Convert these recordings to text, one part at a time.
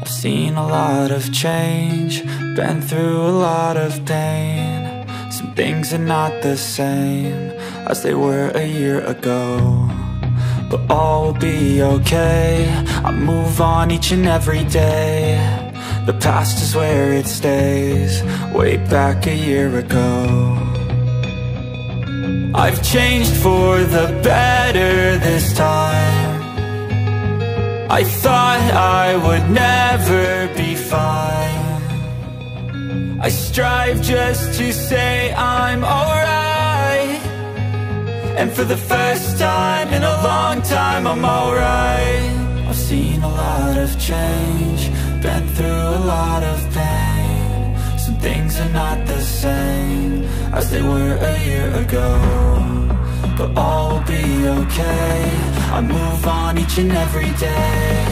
I've seen a lot of change, been through a lot of pain. Some things are not the same as they were a year ago, but all will be okay. I move on each and every day. The past is where it stays, way back a year ago. I've changed for the better this time. I thought I would never be fine. I strive just to say I'm alright, and for the first time in a long time I'm alright. I've seen a lot of change, been through a lot of pain. Some things are not the same as they were a year ago, but all will be okay. I move on each and every day.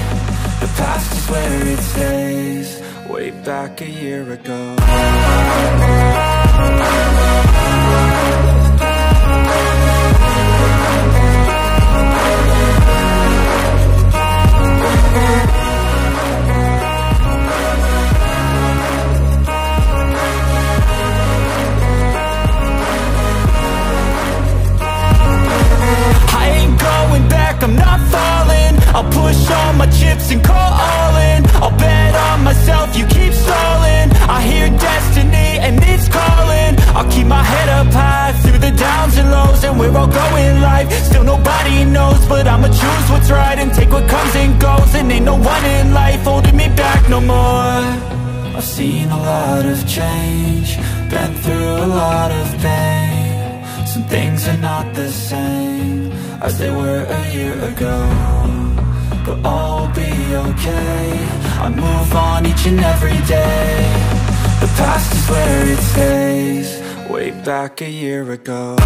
The past is where it stays, way back a year ago. I'm not falling, I'll push all my chips and call all in. I'll bet on myself, you keep stalling. I hear destiny and it's calling. I'll keep my head up high through the downs and lows, and we're all going live. Still nobody knows, but I'ma choose what's right and take what comes and goes. And ain't no one in life holding me back no more. I've seen a lot of change, been through a lot of pain. Some things are not the same as they were a year ago, but all will be okay. I move on each and every day. The past is where it stays, way back a year ago.